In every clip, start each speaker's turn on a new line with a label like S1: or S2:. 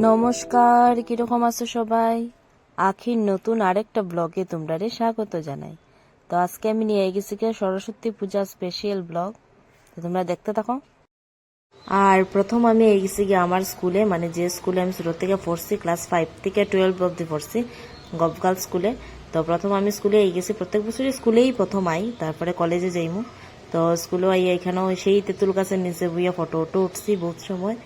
S1: নমস্কার, কিরকম আছো সবাই? আখির নতুন আরেকটা ব্লগে তোমরা স্বাগত জানাই। তো আজকে আমি নিয়ে গেছি সরস্বতী পূজা স্পেশাল ব্লগ, তো তোমরা দেখতে থাকো। আর প্রথম আমি গেছি আমার স্কুলে, মানে যে স্কুলে আমি ছোট থেকে পড়ছি, ক্লাস 5 থেকে 12 অব্দি পড়ছি, গভগার্ল স্কুলে। তো প্রথম আমি স্কুলে গেছি, প্রত্যেক বছরই স্কুলেই প্রথম আই, তারপরে কলেজে যাইমু। তো স্কুলে আই এখানেও সেই তেঁতুল গাছের নিচে বইয়া ফটো উঠছি বহুত সময়।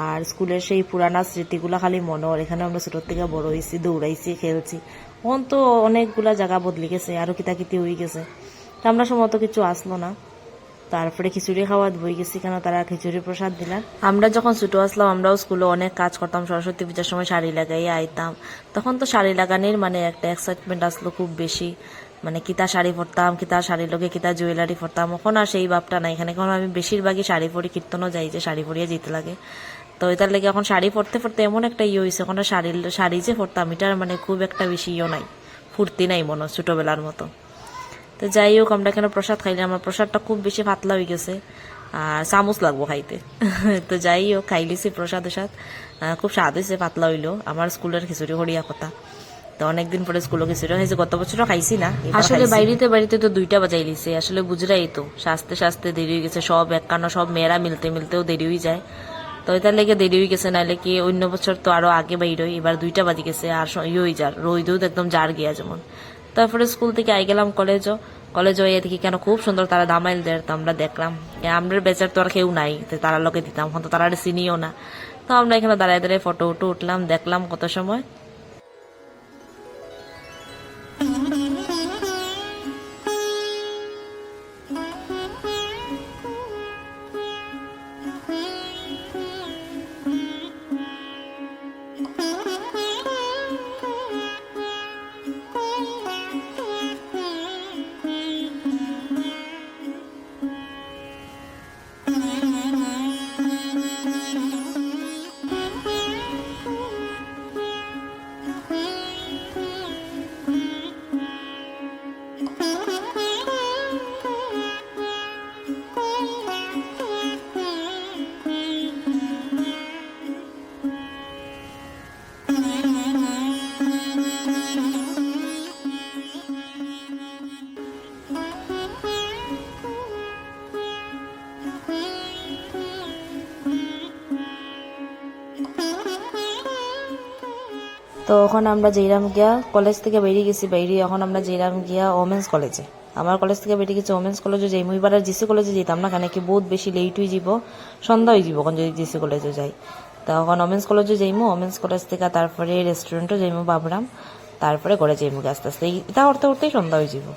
S1: আর স্কুলের সেই পুরানা স্মৃতিগুলা খালি মনে হয়, এখানে আমরা ছোট থেকে বড় হয়েছি, দৌড়াইছি, খেলছি। এখন তো অনেকগুলা জায়গা বদলে গেছে, আরো কিতাকিতি হয়ে গেছে, তো আমরা সময় তো কিছু আসলো না। তারপরে খিচুড়ি খাওয়া বই গেছি, কেন তারা খিচুড়ি প্রসাদ দিলাম। আমরা যখন ছোট আসলাম আমরাও স্কুলে অনেক কাজ করতাম, সরস্বতী পূজার সময় শাড়ি লাগাই আইতাম। তখন তো শাড়ি লাগানোর মানে একটা এক্সাইটমেন্ট আসলো খুব বেশি, মানে কিতা শাড়ি পরতাম, কিতা শাড়ির লগে কিতা জুয়েলারি পরতাম। এখন আর সেই ভাবটা নাই এখানে, কারণ আমি বেশিরভাগই শাড়ি পরি, কীর্তনও যাই যে শাড়ি পরিয়ে যেতে লাগে। তো এটার লেগে এখন শাড়ি পরতে পরতে এমন একটা হয়েছে, এখন শাড়ি যে পরতাম এটার মানে খুব একটা বেশি নাই, ফুর্তি নাই মনে ছোটবেলার মতো। তো যাই হোক, আমরা এখানে প্রসাদ খাইলাম, আমার প্রসাদটা খুব বেশি পাতলা হয়ে গেছে আর চামচ লাগবো খাইতে। তো যাই হোক, খাইলিছি প্রসাদ খুব স্বাদ হয়েছে, পাতলা হইলো। আমার স্কুলের খিচুড়ি হরিয়া কথা, তো অনেকদিন পরে স্কুলে খিচুড়ি খাইছি, গত বছরও খাইছি না। আসলে বাড়িতে তো 2টা বাজাই লিছে, আসলে বুঝরাই তো সাজতে সাজতে দেরি হয়ে গেছে, সব একখানো সব মেয়েরা মিলতেও দেরি হয়ে যায়। তো এটার লেগে দেরি হয়ে গেছে, নাহলে কি অন্য বছর তো আরো আগে বাইরই, এবার 2টা বাজি গেছে আর হয়ে যার রোদ একদম জার গিয়া যেমন। তারপরে স্কুল থেকে আই গেলাম কলেজও এ দেখি কেন খুব সুন্দর তারা দামাইল দেয়, তো আমরা দেখলাম। আমরা বেচার তো আর কেউ নাই, তারা লোকে দিতাম, এখন তো তারা চিনিও না। তো আমরা এখানে দাঁড়ায় দাঁড়ায় ফটো উঠলাম, দেখলাম কত সময়। তো এখন আমরা যেরাম গিয়া কলেজ থেকে বেরিয়ে গেছি, বেরিয়ে এখন আমরা যেরাম গিয়া ওমেন্স কলেজে। আমার কলেজ থেকে বেরিয়ে গেছে ওমেন্স কলেজে যাই। মুই এবার জিসি কলেজে যেতাম না, কেন কি বহুত বেশি লেট হয়ে যাব, সন্ধ্যা হয়ে যাব এখন যদি জিসি কলেজে যাই। তো এখন ওমেন্স কলেজে যাইমু, ওমেন্স কলেজ থেকে তারপরে রেস্টুরেন্টও যাইমু বাবরাম, তারপরে ঘরে যাইমু আস্তে আস্তে। এটা উঠতে উঠতেই সন্ধ্যা হয়ে যাব,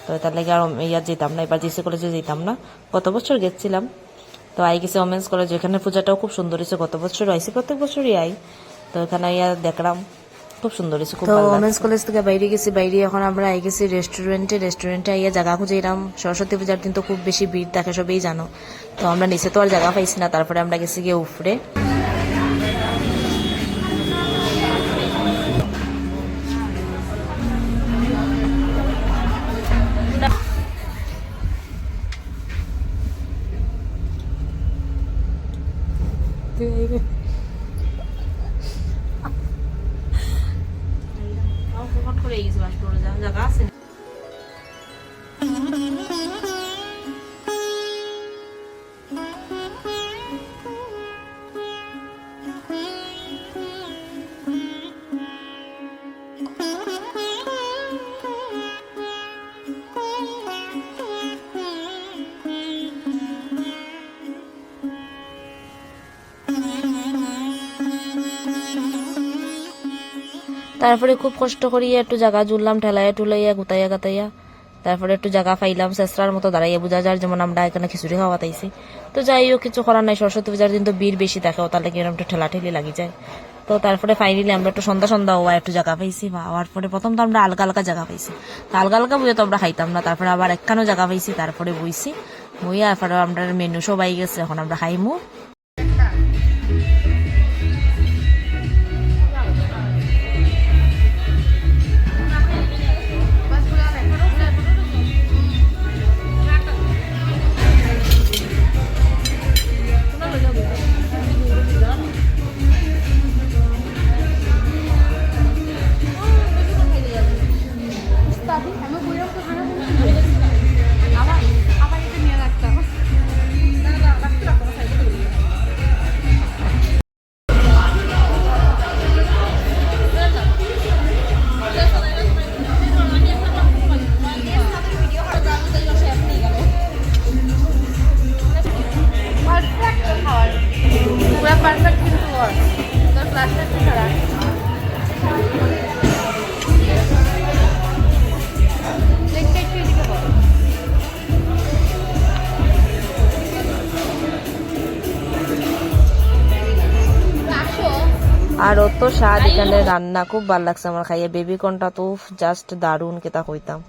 S1: তো তার লাগে আর ইয়ার যেতাম না, এবার জিসি কলেজে যেতাম না। গত বছর গেছিলাম, তো আই গেছি ওমেন্স কলেজ, এখানে পূজাটাও খুব সুন্দর হয়েছে, গত বছর আইসি, প্রত্যেক বছরই আই। তো এখানে ইয়া দেখলাম খুব সুন্দর হয়েছে, খুব ভালো। ওমেন্স কলেজ থেকে বাইরে গেছি, বাইরে এখন আমরা আই গেছি রেস্টুরেন্টে আইয়া জায়গা খুঁজে এরাম। সরস্বতী পূজার দিন তো খুব বেশি ভিড় থাকে, সবই জানো। তো আমরা নিচে তো আর জায়গা পাইছি না, তারপরে আমরা গেছি গিয়ে উপরে। জায়গা আছে। তারপরে খুব কষ্ট করিয়া একটু জায়গা জুড়লাম, ঠেলাইয়া টুলাইয়া গুতাইয়া গাতাইয়া, তারপরে একটু জায়গা পাইলাম, চেষ্টার মতো দাঁড়াইয়া বোঝা যায়, যেমন আমরা এখানে খিচুড়ি খাওয়া তাইছি। তো যাই হোক, কিছু করার নাই, সরস্বতী পূজার দিন তো ভিড় বেশি থাকে, তাহলে কি একটু ঠেলাঠেলি লাগি যায়। তো তারপরে ফাইনালি আমরা একটু সন্ধ্যা হওয়া একটু জায়গা পাইছি, হওয়ার পরে প্রথম তো আমরা আলগা জায়গা পাইছি, তো আলগা বুঝে তো আমরা খাইতাম না, তারপরে আবার একখানো জায়গা পাইছি, তারপরে বইছি, বইয়া তারপরে আমরা মেনু সবাই গেছে, এখন আমরা খাইমু। আর অত স্বাদ এখানে রান্না খুব ভালো লাগছে আমার খাইয়ে। বেবিকর্নটা তো জাস্ট দারুণ কেতা কইতাম।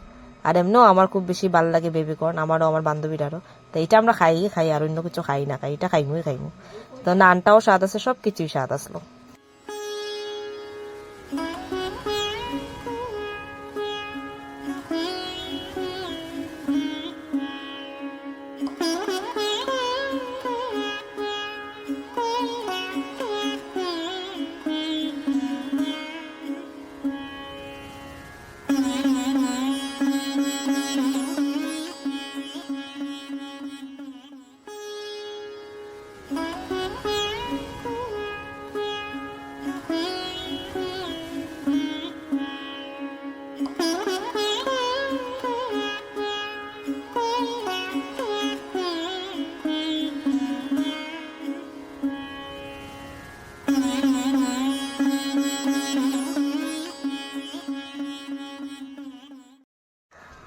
S1: আর এমনিও আমার খুব বেশি ভালো লাগে বেবিকর্ন, আমারও আমার বান্ধবীরারও। তো এটা আমরা খাই আর অন্য কিছু খাই না, এটা খাইমু। তো নানটাও স্বাদ আছে, সবকিছুই স্বাদ আসলো।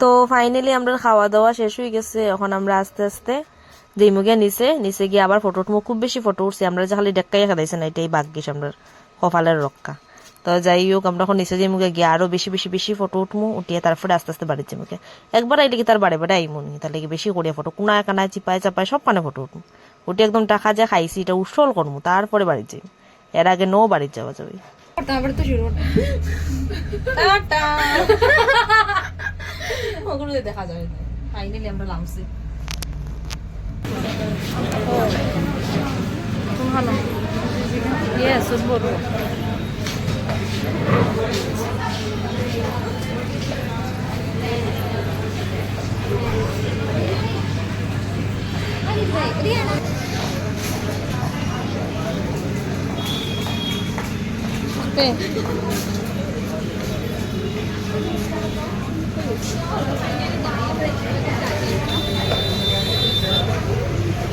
S1: তো ফাইনালি আমরা খাওয়া দাওয়া শেষ হয়ে গেছে। এখন আমরা আস্তে আস্তে দিমুগে নিচে গিয়ে আবার ফটো উঠবো। খুব বেশি ফটো উঠছি আমরা, যে খালি ডেক্কাই খাইছে না, এটাই ভাগ্যিস আমরা কপালের রক্ষা। তো যাই হোক, আমরা এখন নিচে মুখে গিয়ে আরো বেশি ফটো উঠবো, উঠিয়ে তারপরে আস্তে আস্তে বাড়ির মুখে একবার আইলে কি তার বাড়ি আইমনি, তাহলে বেশি করিয়া ফটো কোনায় কানায় চিপায় চাপায় সব কানে ফটো উঠবো। উঠে একদম টাকা যা খাইছি এটা উৎসল করবো, তারপরে বাড়ি যাই। এর আগে নো বাড়ি যাওয়া যাবে।
S2: তারপরে তো শুরু ওগুলো দেখা যাবে। ফাইনালি আমরা নামছি। ভালো ইয়েস বলবো।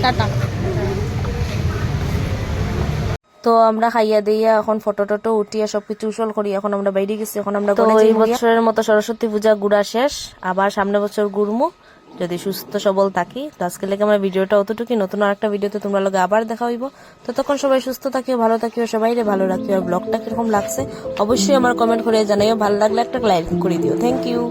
S2: টাটা।
S1: তো আমরা খাইয়া দিয়া এখন ফটো টটো উঠিয়া সবকিছু উসল করি, এখন আমরা বাইরে গেছি। এখন আমরা তো এই বছরের মতো সরস্বতী পূজা ঘুরা শেষ, আবার সামনে বছর ঘুরমু যদি সুস্থ সবল থাকি। তো আজকে লেগে আমার ভিডিওটা অতটুকু, নতুন আরেকটা ভিডিওতে তোমরা লগে আবার দেখা হইব। ততক্ষণ সবাই সুস্থ থাকিও, ভালো থাকিও, সবাই ভালো রাখিও। আর ব্লগটা কিরকম লাগছে অবশ্যই আমার কমেন্ট করে জানাইও, ভালো লাগলে একটা লাইক করে দিও। Thank you.